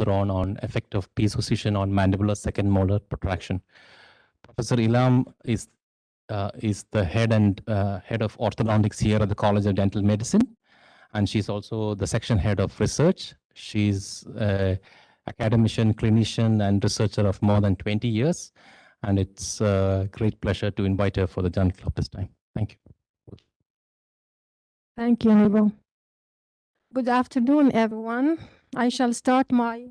later on effect of piezocision on mandibular second molar protraction. Professor Ilham is the head of orthodontics here at the College of Dental Medicine, and she's also the section head of research. She's an academician, clinician, and researcher of more than 20 years, and it's a great pleasure to invite her for the Journal Club this time. Thank you. Thank you, Nibo. Good afternoon, everyone. I shall start my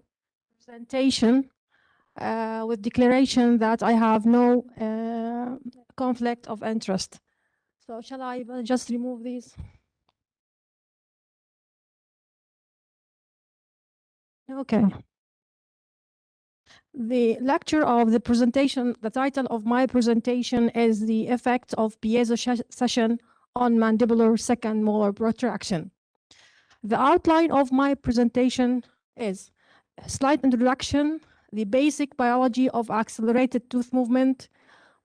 presentation with declaration that I have no conflict of interest. So shall I just remove these? Okay. The lecture of the presentation, the title of my presentation is The Effect of Piezocision on Mandibular Second Molar Protraction. The outline of my presentation is a slight introduction, the basic biology of accelerated tooth movement,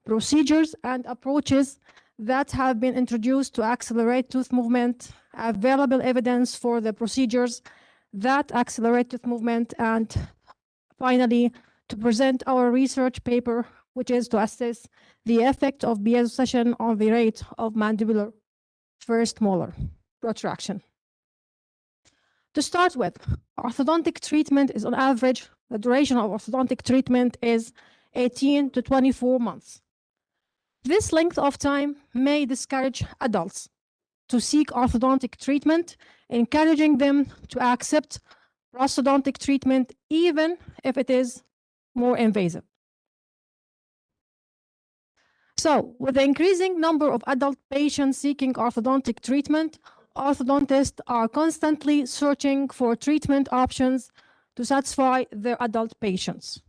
procedures and approaches that have been introduced to accelerate tooth movement, available evidence for the procedures that accelerate tooth movement, and finally, to present our research paper, which is to assess the effect of piezocision on the rate of mandibular first molar protraction. To start with, orthodontic treatment is on average, the duration of orthodontic treatment is 18 to 24 months. This length of time may discourage adults to seek orthodontic treatment, encouraging them to accept prosthodontic treatment even if it is more invasive. So, with the increasing number of adult patients seeking orthodontic treatment, orthodontists are constantly searching for treatment options to satisfy their adult patients.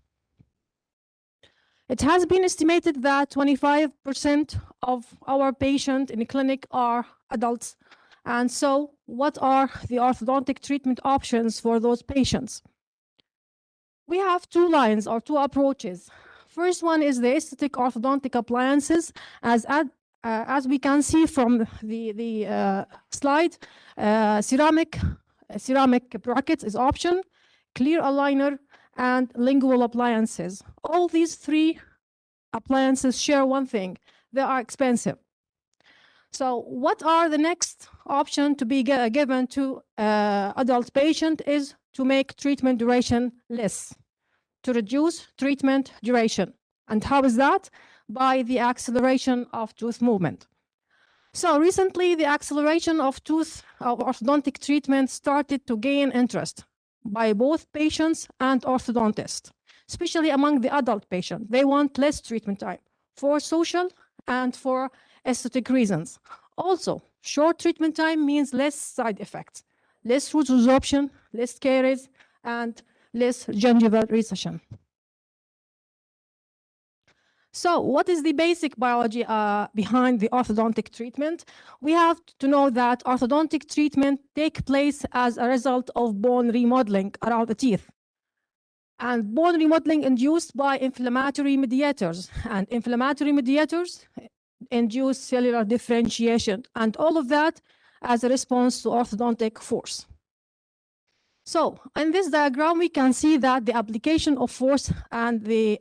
It has been estimated that 25% of our patients in the clinic are adults. And so, what are the orthodontic treatment options for those patients? We have two lines or two approaches. First one is the aesthetic orthodontic appliances. As we can see from the slide, ceramic brackets is option, clear aligner, and lingual appliances. All these three appliances share one thing: they are expensive. So what are the next option to be given to adult patient is to make treatment duration less, to reduce treatment duration. And how is that? By the acceleration of tooth movement. So recently, the acceleration of orthodontic treatment started to gain interest by both patients and orthodontists, especially among the adult patient. They want less treatment time for social and for aesthetic reasons. Also, short treatment time means less side effects, less root resorption, less caries, and less gingival recession. So what is the basic biology behind the orthodontic treatment? We have to know that orthodontic treatment takes place as a result of bone remodeling around the teeth. And bone remodeling induced by inflammatory mediators. And inflammatory mediators induce cellular differentiation. And all of that as a response to orthodontic force. So in this diagram, we can see that the application of force and the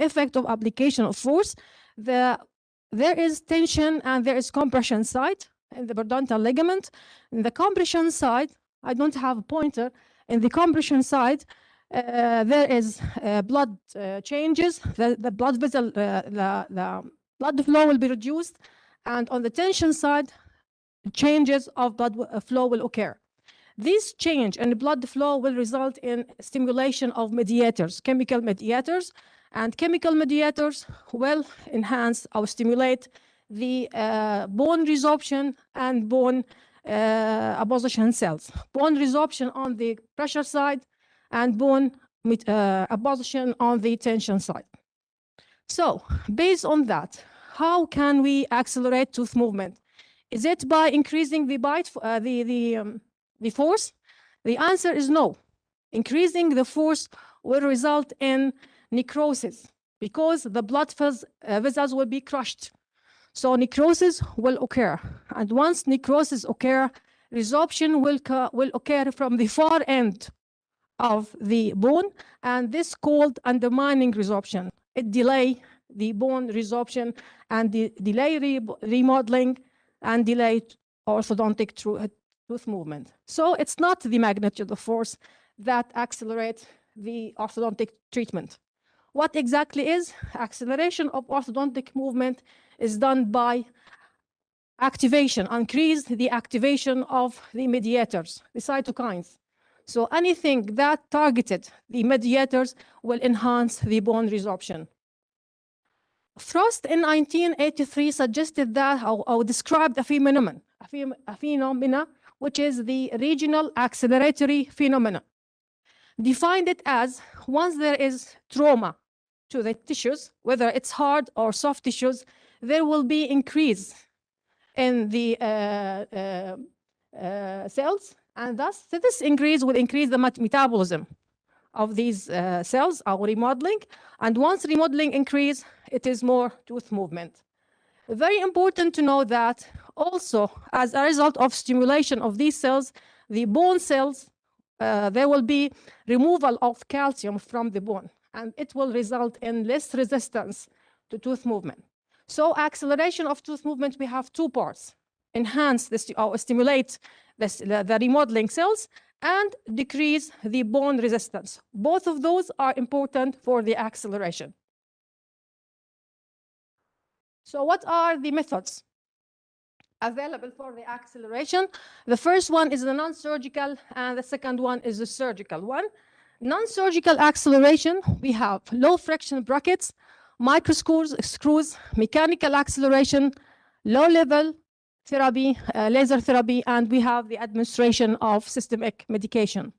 effect of application of force, there is tension and there is compression side in the periodontal ligament. In the compression side, I don't have a pointer. In the compression side, there is blood changes. The blood vessel, the blood flow will be reduced, and on the tension side, changes of blood flow will occur. This change in the blood flow will result in stimulation of mediators, chemical mediators, and chemical mediators will enhance or stimulate the bone resorption and bone apposition cells. Bone resorption on the pressure side and bone apposition on the tension side. So, based on that, how can we accelerate tooth movement? Is it by increasing the force? The answer is no. Increasing the force will result in necrosis because the blood vessels will be crushed. So necrosis will occur. And once necrosis occurs, resorption will occur from the far end of the bone, and this called undermining resorption. It delay the bone resorption and delay remodeling and delay orthodontic tooth movement. So it's not the magnitude of force that accelerates the orthodontic treatment. What exactly is acceleration of orthodontic movement is done by activation, increase the activation of the mediators, the cytokines. So anything that targeted the mediators will enhance the bone resorption. Frost in 1983 suggested that, or described a phenomenon, which is the regional acceleratory phenomenon. Defined it as once there is trauma to the tissues, whether it's hard or soft tissues, there will be increase in the cells, and thus this increase will increase the metabolism of these cells, our remodeling, and once remodeling increase, it is more tooth movement. Very important to know that also as a result of stimulation of these cells, the bone cells, there will be removal of calcium from the bone, and it will result in less resistance to tooth movement. So acceleration of tooth movement, we have two parts: enhance this, or stimulate the remodeling cells, and decrease the bone resistance. Both of those are important for the acceleration. So what are the methods available for the acceleration? The first one is the non-surgical, and the second one is the surgical one. Non-surgical acceleration, we have low friction brackets, micro screws, mechanical acceleration, low level therapy, laser therapy, and we have the administration of systemic medication.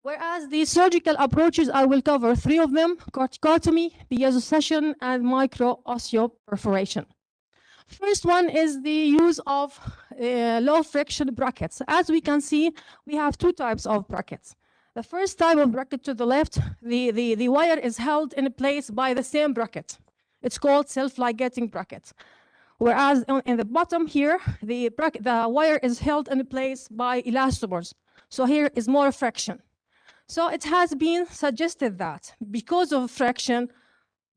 Whereas the surgical approaches, I will cover three of them: corticotomy, piezocision, and micro-osteoperforation. First one is the use of low friction brackets. As we can see, we have two types of brackets. The first type of bracket to the left, the wire is held in place by the same bracket. It's called self-ligating bracket. Whereas in the bottom here, the wire is held in place by elastomers. So here is more friction. So it has been suggested that because of friction,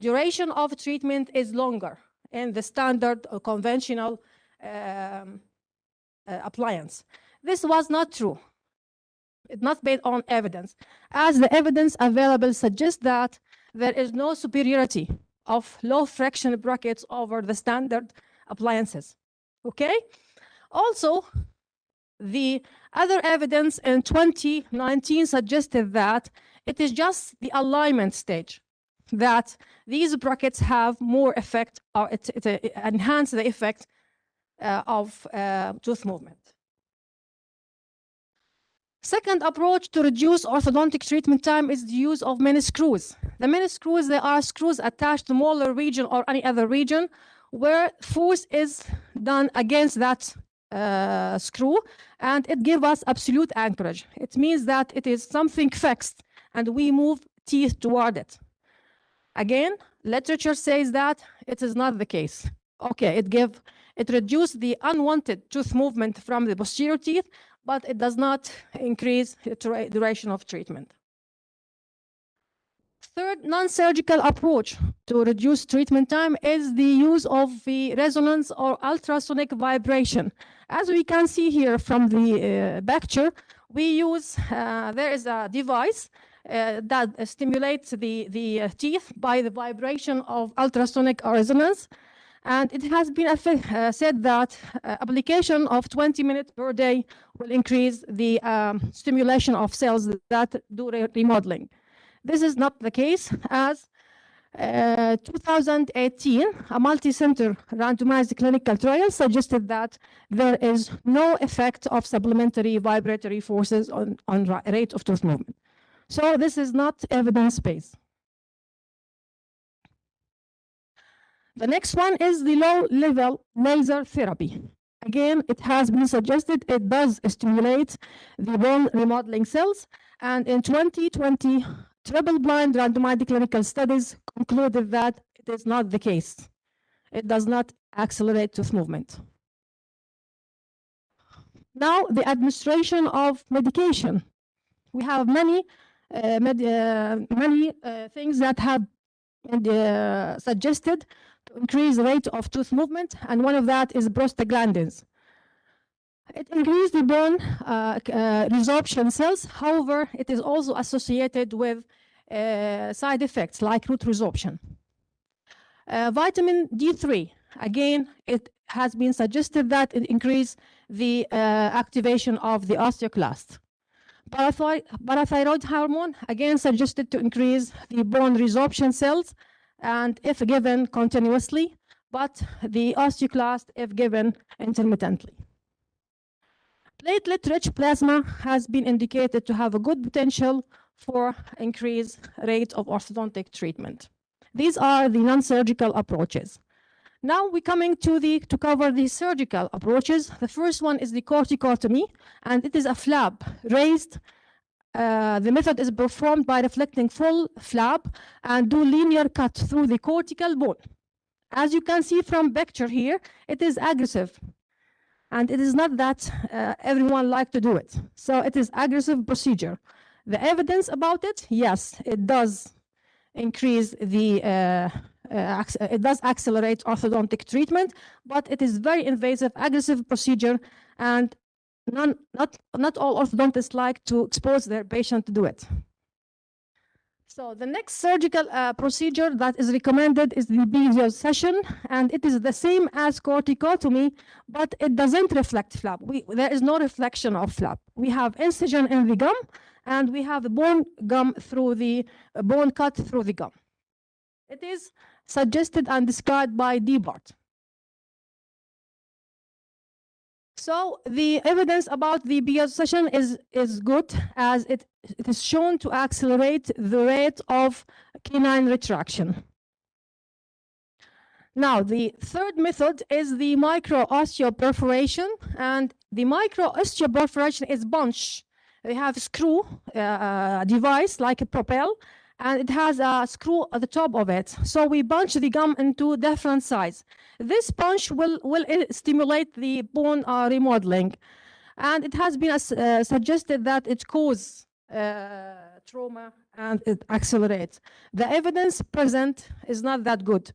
duration of treatment is longer in the standard or conventional appliance. This was not true. It's not based on evidence, as the evidence available suggests that there is no superiority of low friction brackets over the standard appliances. Okay? Also, the other evidence in 2019 suggested that it is just the alignment stage that these brackets have more effect, or it enhance the effect of tooth movement. Second approach to reduce orthodontic treatment time is the use of mini screws. The mini screws, they are screws attached to molar region or any other region where force is done against that screw, and it gives us absolute anchorage. It means that it is something fixed and we move teeth toward it. Again, literature says that it is not the case. Okay, it reduces the unwanted tooth movement from the posterior teeth, but it does not increase the duration of treatment. Third non-surgical approach to reduce treatment time is the use of the resonance or ultrasonic vibration. As we can see here from the picture, we use, there is a device that stimulates the teeth by the vibration of ultrasonic resonance. And it has been said that application of 20 minutes per day will increase the stimulation of cells that do remodeling. This is not the case, as 2018, a multi-center randomized clinical trial suggested that there is no effect of supplementary vibratory forces on rate of tooth movement. So this is not evidence-based. The next one is the low-level laser therapy. Again, it has been suggested it does stimulate the bone remodeling cells, and in 2020, triple-blind randomized clinical studies concluded that it is not the case. It does not accelerate tooth movement. Now, the administration of medication. We have many things that have suggested to increase the rate of tooth movement, and one of that is prostaglandins. It increases the bone resorption cells. However, it is also associated with side effects like root resorption. Vitamin D3, again, it has been suggested that it increases the activation of the osteoclast. Parathyroid hormone, again, suggested to increase the bone resorption cells, and if given continuously, but the osteoclast if given intermittently. Platelet-rich plasma has been indicated to have a good potential for increased rate of orthodontic treatment. These are the non-surgical approaches. Now we're coming to cover the surgical approaches. The first one is the corticotomy, and it is a flap raised. The method is performed by reflecting full flap and do linear cut through the cortical bone. As you can see from picture here, it is aggressive. And it is not that everyone like to do it. So it is aggressive procedure. The evidence about it, yes, it does increase the, it does accelerate orthodontic treatment, but it is very invasive, aggressive procedure, and not all orthodontists like to expose their patient to do it. So the next surgical procedure that is recommended is the piezocision, and it is the same as corticotomy, but it doesn't reflect flap. There is no reflection of flap. We have incision in the gum, and we have bone cut through the gum. It is suggested and described by Debart. So the evidence about the piezocision is good, as it is shown to accelerate the rate of canine retraction. Now, the third method is the micro-osteoperforation, and the micro-osteoperforation is bunch. They have a screw device like a propel, and it has a screw at the top of it. So we bunch the gum into different sizes. This punch will stimulate the bone remodeling, and it has been suggested that it causes trauma and it accelerates. The evidence present is not that good.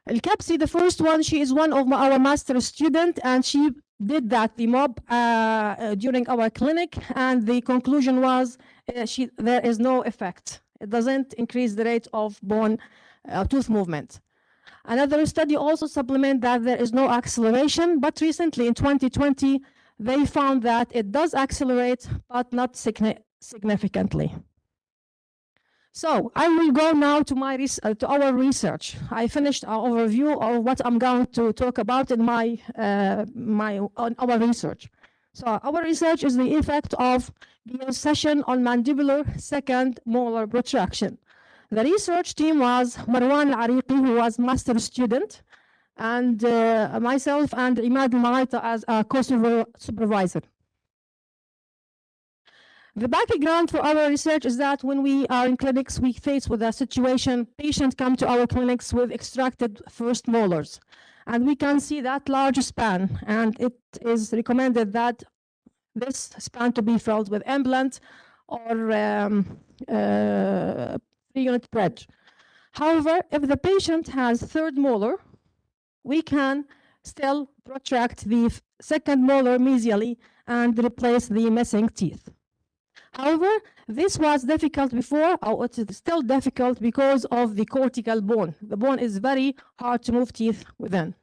El-Kapsi, the first one, she is one of our master student, and she did that, the mob, during our clinic, and the conclusion was there is no effect. It doesn't increase the rate of bone tooth movement. Another study also supplement that there is no acceleration, but recently in 2020, they found that it does accelerate, but not significantly. So I will go now to our research. I finished our overview of what I'm going to talk about in our research. So our research is the effect of piezocision on mandibular second molar protraction. The research team was Marwan Al-Ariqi, who was master student, and myself and Imad Al-Maraita as a co-supervisor. The background for our research is that when we are in clinics, we face with a situation, patients come to our clinics with extracted first molars. And we can see that large span, and it is recommended that this span to be filled with implant or 3-unit bridge. However, if the patient has third molar, we can still protract the second molar mesially and replace the missing teeth. However, this was difficult before, or it is still difficult because of the cortical bone. The bone is very hard to move teeth within.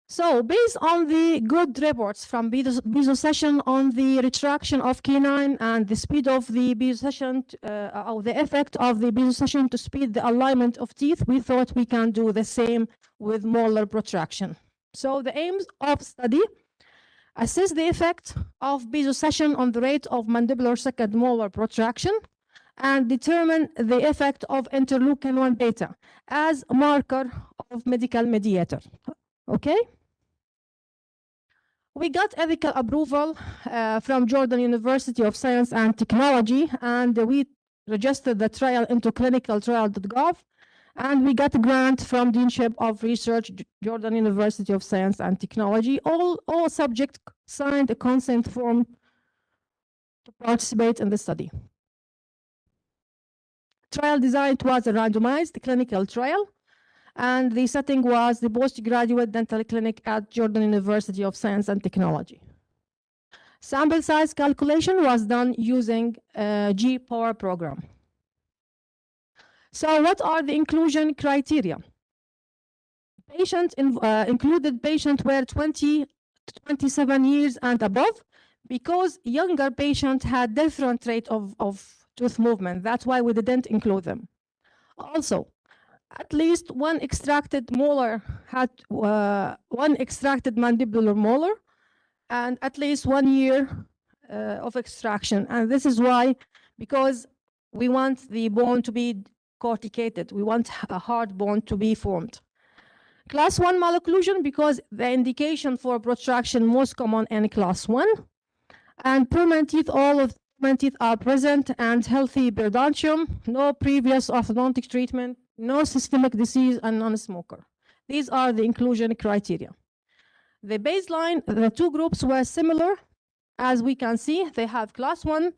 So based on the good reports from piezocision on the retraction of canine and the speed of the piezocision, or the effect of the piezocision to speed the alignment of teeth, we thought we can do the same with molar protraction. So the aims of study: assess the effect of piezocision on the rate of mandibular second molar protraction, and determine the effect of interleukin-1 beta as a marker of medical mediator. Okay? We got ethical approval from Jordan University of Science and Technology, and we registered the trial into clinicaltrial.gov, and we got a grant from Deanship of Research, Jordan University of Science and Technology. All subjects signed a consent form to participate in the study. Trial design was a randomized clinical trial, and the setting was the postgraduate dental clinic at Jordan University of Science and Technology. Sample size calculation was done using a G-Power program. So what are the inclusion criteria? Included patients were 20 to 27 years and above, because younger patients had different rate of tooth movement. That's why we didn't include them. Also, at least one extracted molar had one extracted mandibular molar, and at least 1 year of extraction. And this is why, because we want the bone to be corticated. We want a hard bone to be formed. Class 1 malocclusion, because the indication for protraction most common in class 1. And permanent teeth, all of permanent teeth are present and healthy periodontium, no previous orthodontic treatment, no systemic disease, and non-smoker. These are the inclusion criteria. The baseline, the two groups were similar. As we can see, they have class 1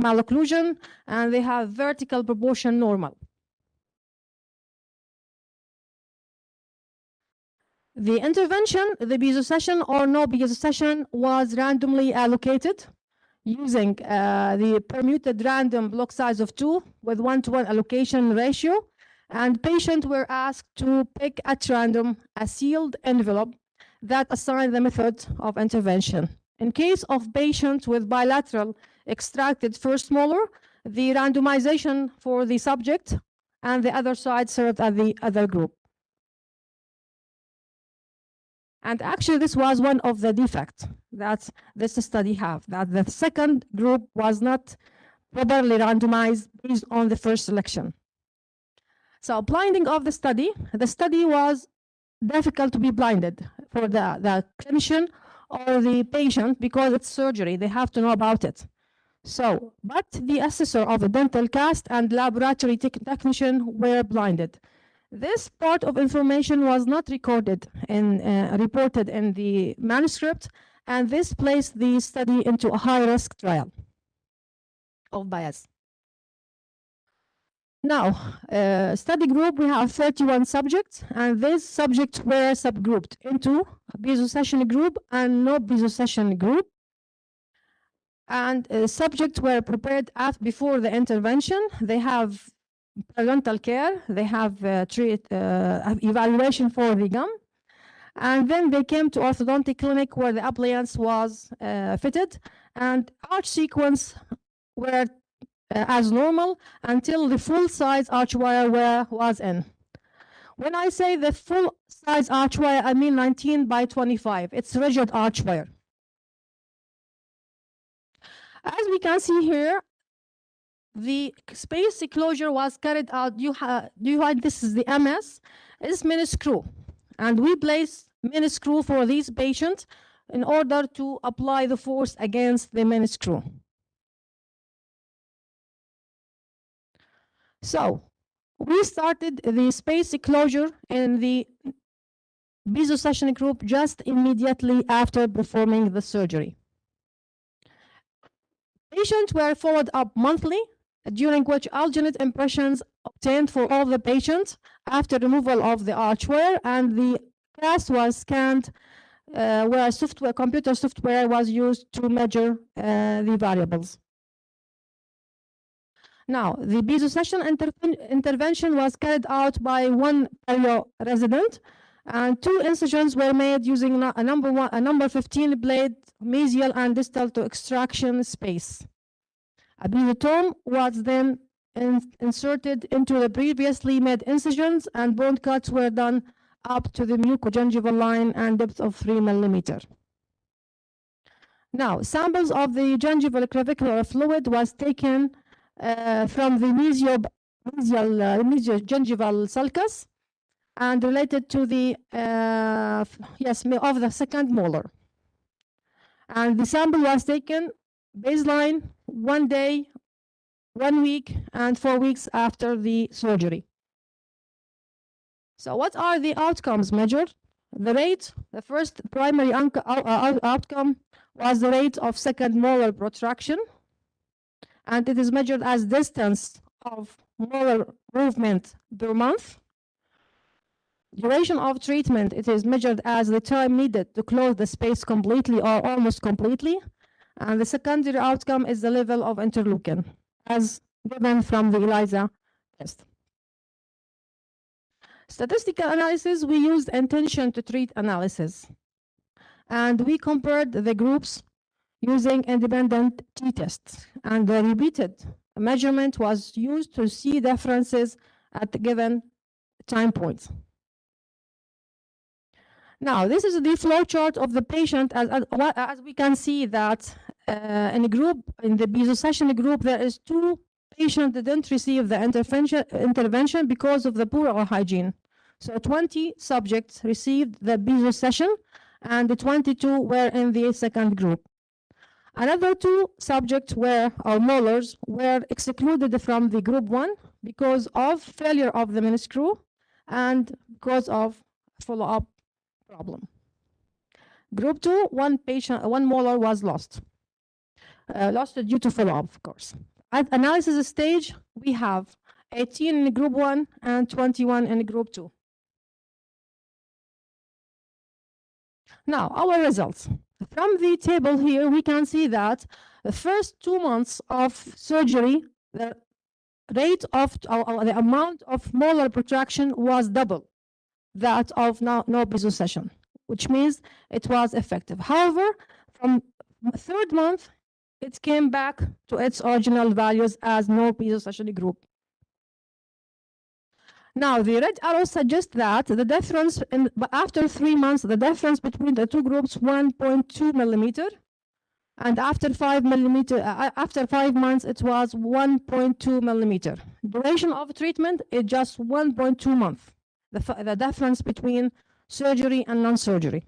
malocclusion, and they have vertical proportion normal. The intervention, the piezocision or no piezocision, was randomly allocated using the permuted random block size of 2 with 1-to-1 allocation ratio, and patients were asked to pick at random a sealed envelope that assigned the method of intervention. In case of patients with bilateral extracted first molar, the randomization for the subject and the other side served as the other group. And actually, this was one of the defects that this study have, that the second group was not properly randomized based on the first selection. So blinding of the study was difficult to be blinded for the clinician or the patient because it's surgery, they have to know about it. So, but the assessor of the dental cast and laboratory technician were blinded. This part of information was not recorded and reported in the manuscript, and this placed the study into a high-risk trial of bias. Now, study group, we have 31 subjects, and these subjects were subgrouped into a piezocision group and no piezocision group. And subjects were prepared before the intervention. They have parental care, they have evaluation for the gum, and then they came to orthodontic clinic where the appliance was fitted, and arch sequence were as normal until the full size arch wire was in. When I say the full size arch wire, I mean 19 by 25. It's rigid arch wire. As we can see here, the space closure was carried out. This is the MS, it's mini screw, and we place mini screw for these patients in order to apply the force against the mini screw. So we started the space closure in the piezocision group just immediately after performing the surgery. Patients were followed up monthly, during which alginate impressions obtained for all the patients after removal of the arch wire, and the cast was scanned where computer software was used to measure the variables. Now, the piezocision intervention was carried out by one perio resident, and 2 incisions were made using a number 15 blade mesial and distal to extraction space. A piezotome was then inserted into the previously made incisions, and bone cuts were done up to the mucogingival line and depth of 3 millimeters. Now, samples of the gingival clavicular fluid was taken from the mesiogingival sulcus and related to the of the second molar. And the sample was taken baseline 1 day, 1 week, and 4 weeks after the surgery. So what are the outcomes measured? The rate, the first primary outcome was the rate of second molar protraction, and it is measured as distance of molar movement per month. Duration of treatment, it is measured as the time needed to close the space completely or almost completely. And the secondary outcome is the level of interleukin, as given from the ELISA test. Statistical analysis, we used intention to treat analysis. And we compared the groups using independent t-tests. And the repeated measurement was used to see differences at the given time points. Now, this is the flow chart of the patient. As we can see that in the piezocision group, there is 2 patients that didn't receive the intervention because of the poor oral hygiene. So 20 subjects received the piezocision, and the 22 were in the second group. Another 2 subjects molars were excluded from the group 1 because of failure of the mini screw and because of follow-up problem. Group 2, 1 molar was lost due to follow-up, of course. At analysis stage, we have 18 in group 1 and 21 in group 2. Now, our results. From the table here, we can see that the first 2 months of surgery, the rate of the amount of molar protraction was double that of no piezocision, which means it was effective. However, from 3rd month, it came back to its original values as no piezocision group. Now, the red arrow suggests that the difference after 3 months, the difference between the 2 groups, 1.2 millimeter, and after 5 months, it was 1.2 millimeter. Duration of treatment is just 1.2 months. The difference between surgery and non-surgery.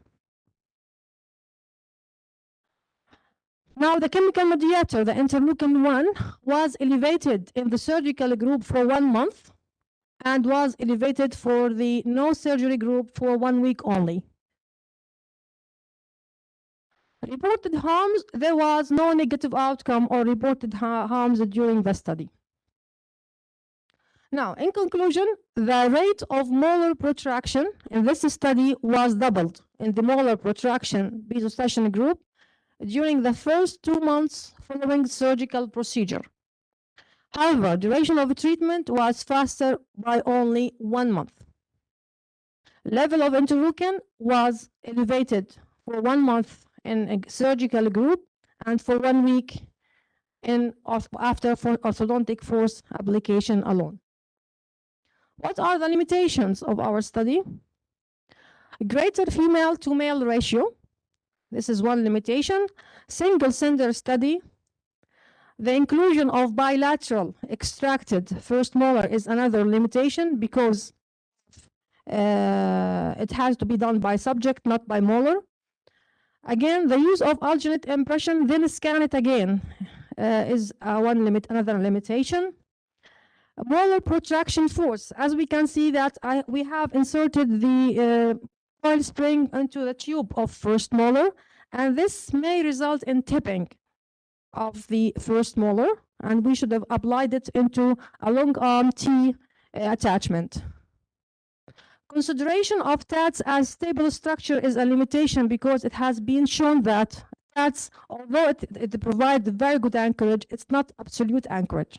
Now, the chemical mediator, the interleukin-1, was elevated in the surgical group for 1 month and was elevated for the no surgery group for 1 week only. Reported harms, there was no negative outcome or reported harms during the study. Now, in conclusion, the rate of molar protraction in this study was doubled in the molar protraction piezocision group during the first 2 months following surgical procedure. However, duration of treatment was faster by only 1 month. Level of interleukin was elevated for 1 month in a surgical group and for 1 week after orthodontic force application alone. What are the limitations of our study? Greater female to male ratio. This is one limitation. Single center study. The inclusion of bilateral extracted first molar is another limitation because it has to be done by subject, not by molar. Again, the use of alternate impression, then scan it again, is another limitation. Molar protraction force. As we can see that we have inserted the coil spring into the tube of first molar, and this may result in tipping of the first molar, and we should have applied it into a long arm T attachment. Consideration of TATS as stable structure is a limitation because it has been shown that TATS, although it provides very good anchorage, it's not absolute anchorage.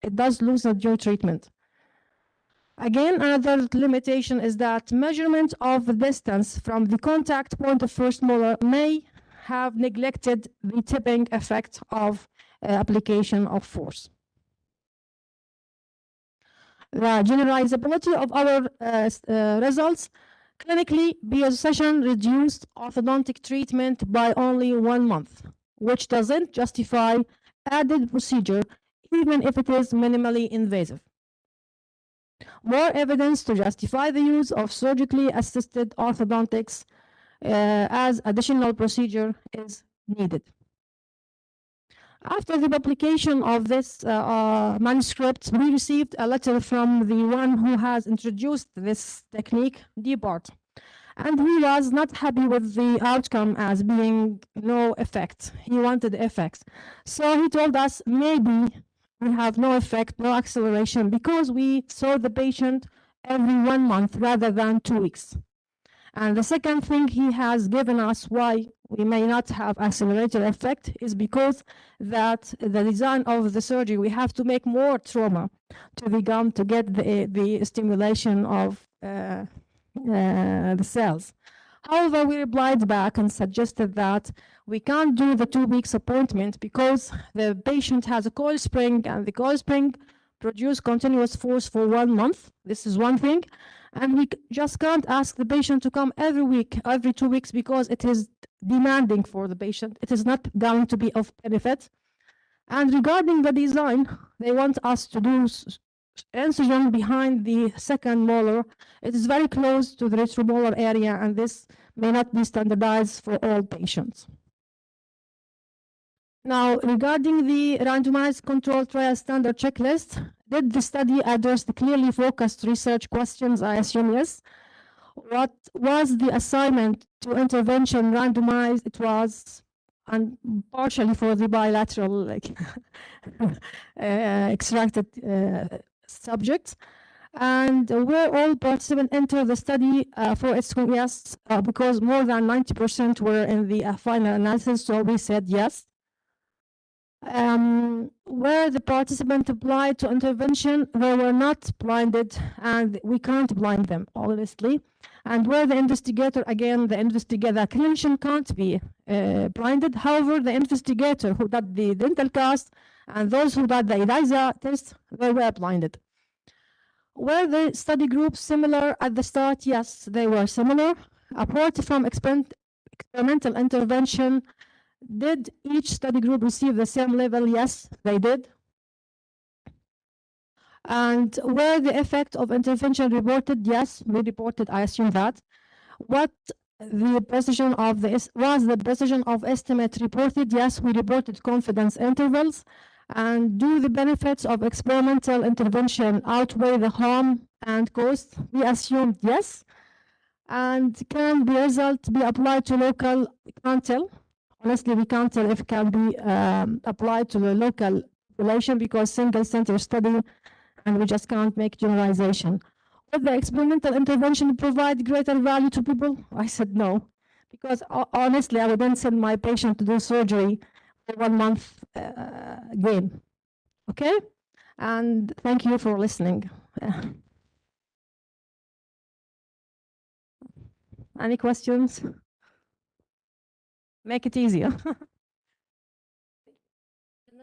It does lose during treatment. Again, another limitation is that measurement of the distance from the contact point of first molar may have neglected the tipping effect of application of force. The generalizability of our results, clinically, piezocision reduced orthodontic treatment by only 1 month, which doesn't justify added procedure even if it is minimally invasive. More evidence to justify the use of surgically assisted orthodontics as additional procedure is needed. After the publication of this manuscript, we received a letter from the one who has introduced this technique, Depart. And he was not happy with the outcome as being no effect. He wanted effects. So he told us maybe we have no effect, no acceleration, because we saw the patient every 1 month rather than 2 weeks. And the second thing he has given us why we may not have accelerated effect is because that the design of the surgery, we have to make more trauma to the gum to get the stimulation of the cells. However, we replied back and suggested that we can't do the 2 weeks appointment because the patient has a coil spring and the coil spring produce continuous force for 1 month. This is one thing. And we just can't ask the patient to come every week, every 2 weeks, because it is demanding for the patient. It is not going to be of benefit. And regarding the design, they want us to do incision behind the second molar. It is very close to the retromolar area, and this may not be standardized for all patients. Now, regarding the randomized control trial standard checklist, did the study address the clearly focused research questions? I assume yes. What was the assignment to intervention randomized? It was partially for the bilateral extracted subjects. And where all participants enter the study for its yes, because more than 90% were in the final analysis, so we said yes. Where the participant applied to intervention, they were not blinded, and we can't blind them, honestly. And where the investigator, again, the clinician can't be blinded. However, the investigator who did the dental cast and those who did the ELISA test, they were blinded. Were the study groups similar at the start? Yes, they were similar. Apart from experimental intervention, did each study group receive the same level? Yes, they did. And were the effect of intervention reported? Yes, we reported, I assume that. What the precision of was the precision of estimate reported? Yes, we reported confidence intervals. And do the benefits of experimental intervention outweigh the harm and cost? We assumed yes. And can the result be applied to local? Can't tell. Honestly, we can't tell if it can be applied to the local population because single center study, and we just can't make generalization. Would the experimental intervention provide greater value to people? I said no, because honestly, I wouldn't send my patient to do surgery for 1 month gain. Okay? And thank you for listening. Any questions? Make it easier. Know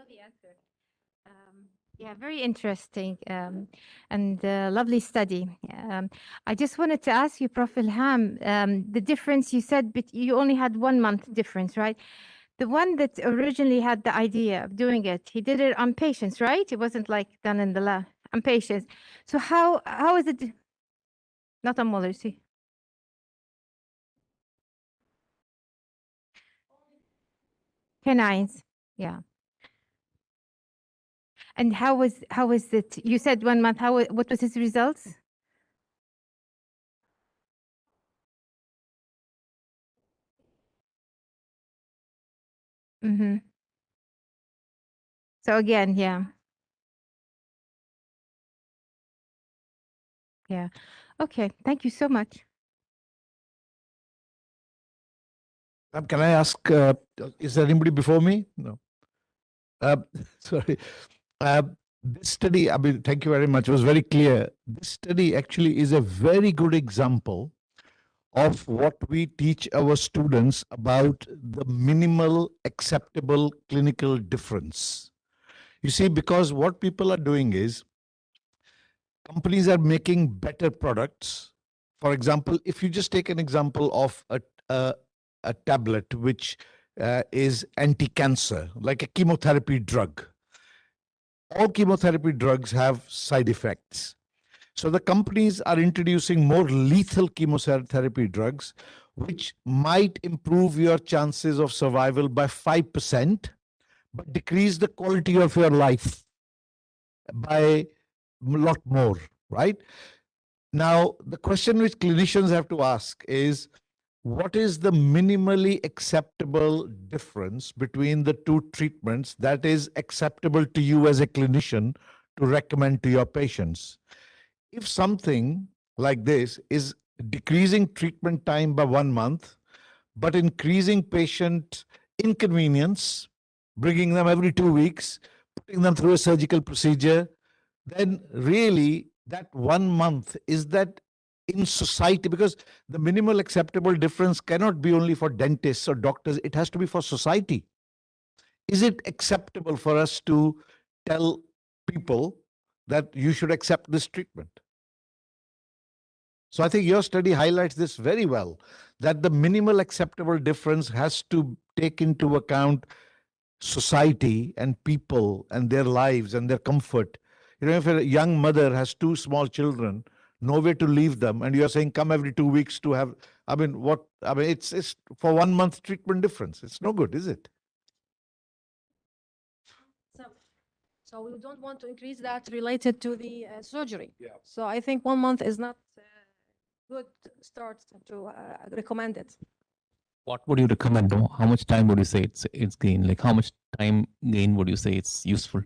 the answer. Yeah, very interesting and lovely study. I just wanted to ask you, Prof. Ilham, the difference you said, but you only had 1 month difference, right? The one that originally had the idea of doing it, he did it on patients, right? It wasn't like done in the lab, on patients. So how is it? Not on molars, see? Canines, yeah. And how was it? You said 1 month. What was his results? Mm-hmm. So again, yeah. Yeah. Okay. Thank you so much. Can I ask, is there anybody before me? No. Sorry. This study, I mean, thank you very much. It was very clear. This study actually is a very good example of what we teach our students about the minimal acceptable clinical difference. You see, because what people are doing is companies are making better products. For example, if you just take an example of a tablet which is anti-cancer, like a chemotherapy drug. All chemotherapy drugs have side effects. So the companies are introducing more lethal chemotherapy drugs, which might improve your chances of survival by 5%, but decrease the quality of your life by a lot more, right? Now, the question which clinicians have to ask is, what is the minimally acceptable difference between the two treatments that is acceptable to you as a clinician to recommend to your patients? If something like this is decreasing treatment time by 1 month, but increasing patient inconvenience, bringing them every 2 weeks, putting them through a surgical procedure, then really that 1 month, is that in society? Because the minimal acceptable difference cannot be only for dentists or doctors, it has to be for society. Is it acceptable for us to tell people that you should accept this treatment? So I think your study highlights this very well, that the minimal acceptable difference has to take into account society and people and their lives and their comfort. You know, if a young mother has 2 small children, nowhere to leave them, and you're saying come every 2 weeks to have, it's for 1 month treatment difference. It's no good, is it? So we don't want to increase that related to the surgery. Yeah. So I think 1 month is not good start to recommend it. What would you recommend? Though? How much time would you say it's gain? Like how much time gain would you say it's useful?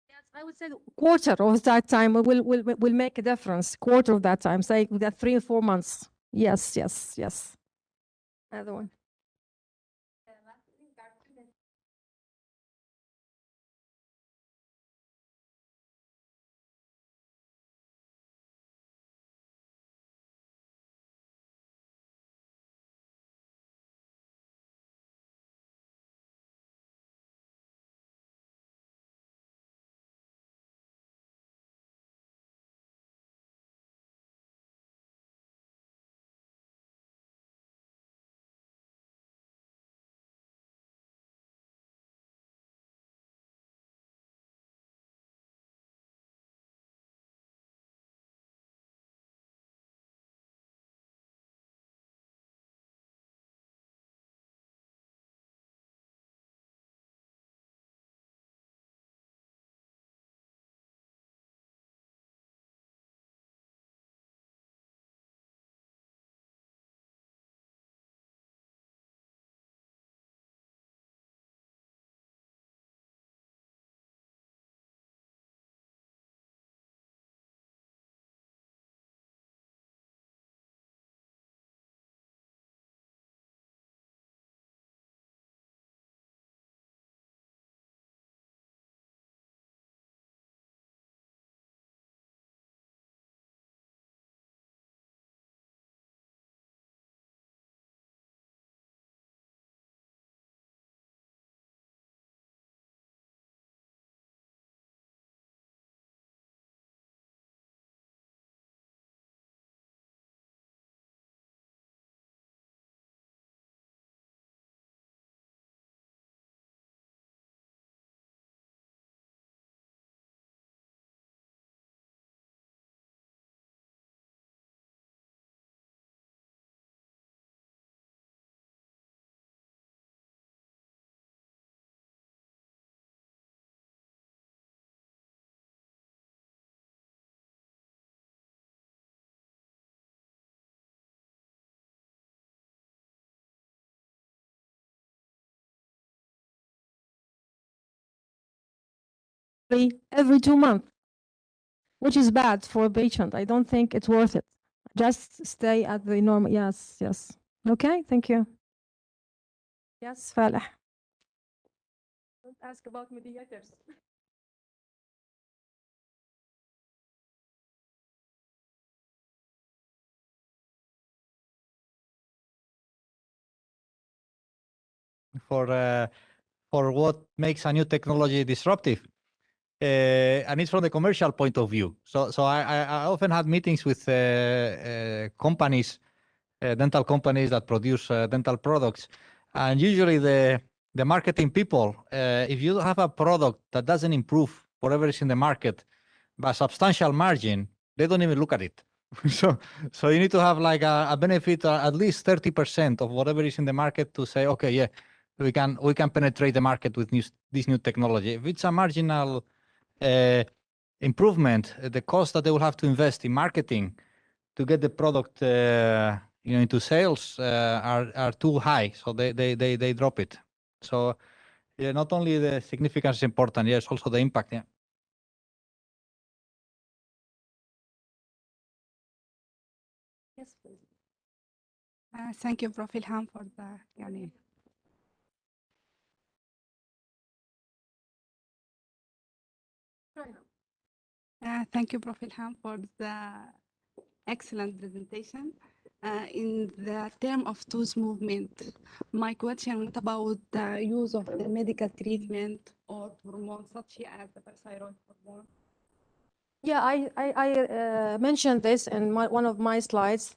Yes, I would say quarter of that time will make a difference. Quarter of that time, say that 3 or 4 months. Yes, yes, yes. Another one. Every 2 months, which is bad for a patient. I don't think it's worth it. Just stay at the normal. Yes, yes. Okay, thank you. Yes, Faleh. Don't ask about mediators. For what makes a new technology disruptive. And it's from the commercial point of view. So I often had meetings with companies, dental companies that produce dental products. And usually the marketing people, if you have a product that doesn't improve whatever is in the market by a substantial margin, they don't even look at it. So you need to have like a benefit at least 30% of whatever is in the market to say, okay, yeah, we can penetrate the market with this new technology. If it's a marginal improvement, the cost that they will have to invest in marketing to get the product into sales are too high, so they drop it. So yeah, not only the significance is important, yes, also the impact. Yeah. Yes, please. Thank you, Prof. Ilham, for the يعني. Thank you, Prof. Ilham, for the excellent presentation. In the term of tooth movement, my question is about the use of the medical treatment or hormones such as the thyroid hormone. Yeah, I mentioned this in one of my slides.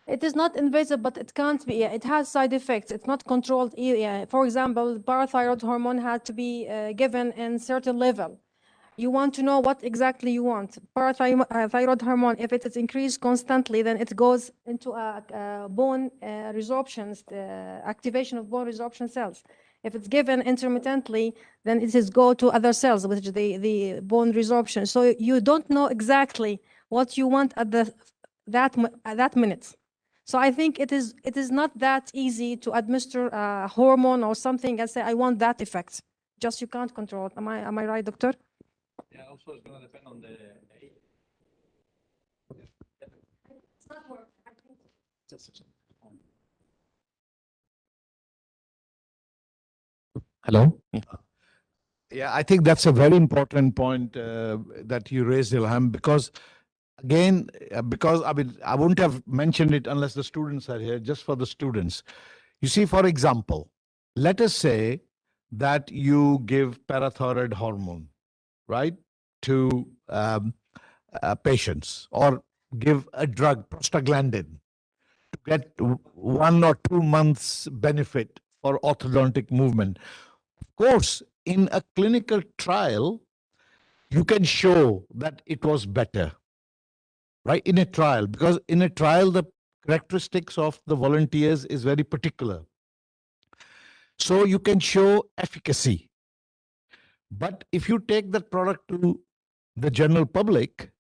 It is not invasive, but it can't be. It has side effects. It's not controlled. For example, parathyroid hormone had to be given in certain level. You want to know what exactly you want. Parathyroid hormone, if it is increased constantly, then it goes into bone resorption, activation of bone resorption cells. If it's given intermittently, then it is go to other cells, which is the bone resorption. So you don't know exactly what you want at that minute. So I think it is not that easy to administer a hormone or something and say I want that effect. Just you can't control it. Am I right, doctor? Yeah, also it's going to depend on the age. Hello? Yeah, I think that's a very important point that you raised, Ilham, because again, because I mean, I wouldn't have mentioned it unless the students are here, just for the students. You see, for example, let us say that you give parathyroid hormone, right, to patients, or give a drug, prostaglandin, to get 1 or 2 months benefit for orthodontic movement. Of course, in a clinical trial, you can show that it was better, right? In a trial, because in a trial, the characteristics of the volunteers is very particular. So you can show efficacy. But if you take that product to the general public,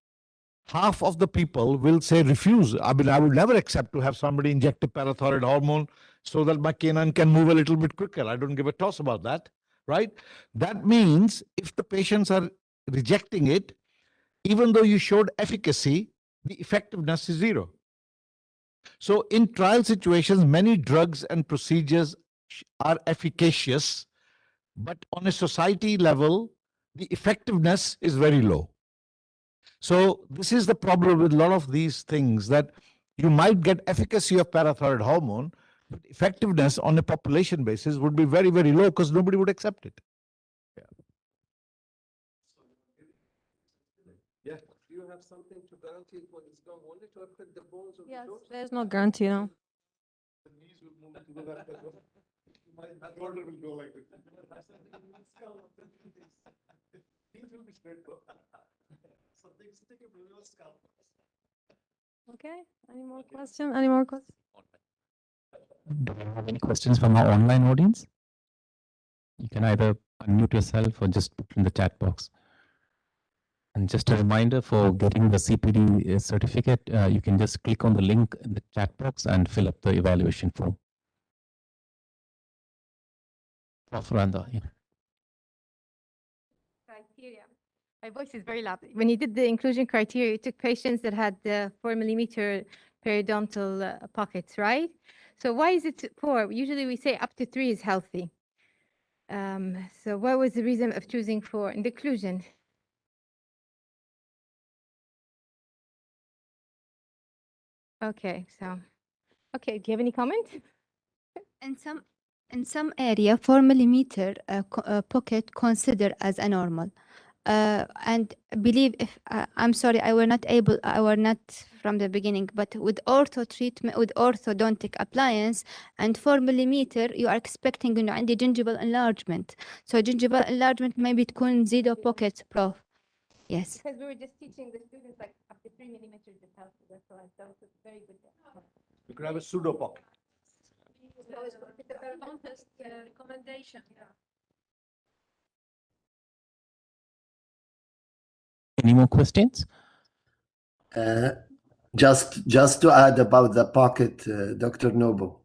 half of the people will say refuse. I mean, I would never accept to have somebody inject a parathyroid hormone so that my canine can move a little bit quicker. I don't give a toss about that, right? That means if the patients are rejecting it, even though you showed efficacy, the effectiveness is zero. So in trial situations, many drugs and procedures are efficacious, but on a society level, the effectiveness is very low. So this is the problem with a lot of these things, that you might get efficacy of parathyroid hormone, but effectiveness on a population basis would be very, very low because nobody would accept it. Yeah. Do you have something to guarantee when it's gone? Will it affect the bones of Yes, the shoulders? there's no guarantee, no. The knees will move to the left. My shoulder will go like this. Things will be straight. Something sticking to your scalp. Okay, any more questions? Any more questions? Do you have any questions from our online audience? You can either unmute yourself or just put in the chat box. And just a reminder, for getting the CPD certificate, you can just click on the link in the chat box and fill up the evaluation form. Prof. Randa, yeah. Criteria. My voice is very loud. When you did the inclusion criteria, you took patients that had 4 millimeter periodontal pockets, right? So why is it 4? Usually we say up to 3 is healthy. So what was the reason of choosing 4 in the inclusion? Okay, so, okay, do you have any comment? In some area, 4 millimeter pocket considered as a normal. And believe if I'm sorry, I were not from the beginning, but with ortho treatment, with orthodontic appliance and 4 millimeter, you are expecting عندي gingival enlargement. So gingival enlargement maybe تكون zero pockets, prof. Yes. Because we were just teaching the students like up to 3 millimeters is healthy. That's why I thought it was very good. You could have a pseudo pocket. So it's the periodontist recommendation, yeah. Any more questions? Just to add about the pocket, Dr. Noble.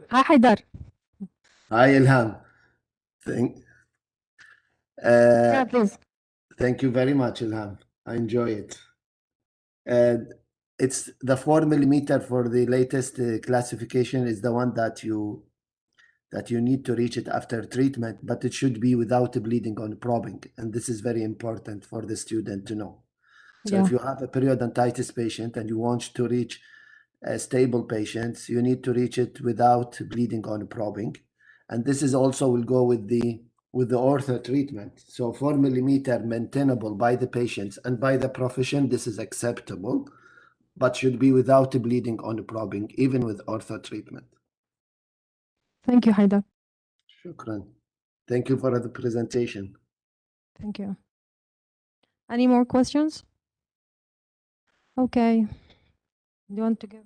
Hi, Haidar. Hi, Ilham. Thank, Yeah, please. thank you very much, Ilham. I enjoy it. It's the 4 millimeter for the latest classification is the one that you need to reach it after treatment, but it should be without bleeding on probing. And this is very important for the student to know. So Yeah. if you have a periodontitis patient and you want to reach stable patients, you need to reach it without bleeding on probing. And this is also will go with the ortho treatment. So 4 millimeter maintainable by the patients and by the profession, this is acceptable, but should be without bleeding on probing, even with ortho treatment. Thank you, Haidar. Shukran. Thank you for the presentation. Thank you. Any more questions? Okay. Do you want to give?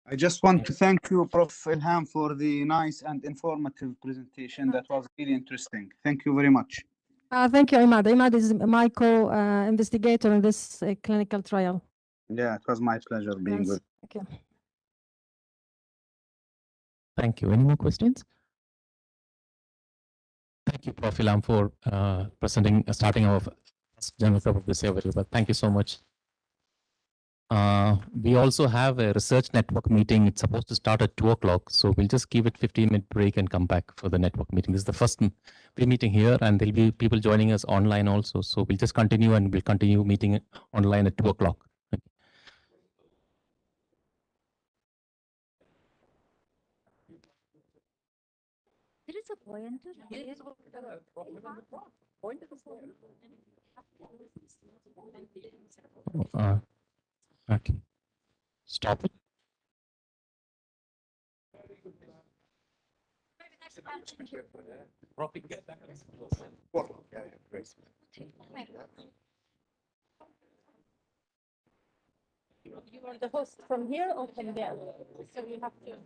I just want to thank you, Prof. Ilham, for the nice and informative presentation. That was really interesting. Thank you very much. Thank you, Imad. Imad is my co-investigator in this clinical trial. Yeah, it was my pleasure being with you. Thank you. Thank you. Any more questions? Thank you, Prof. Ilham, for presenting, starting off general club of this year very well. Thank you so much. We also have a research network meeting. It's supposed to start at 2 o'clock. So we'll just give it 15-minute break and come back for the network meeting. This is the first meeting here, and there'll be people joining us online also. So we'll just continue, and we'll continue meeting online at 2 o'clock. There is a pointer here. Okay. Stop it. You are the host from here or from there? So you have to.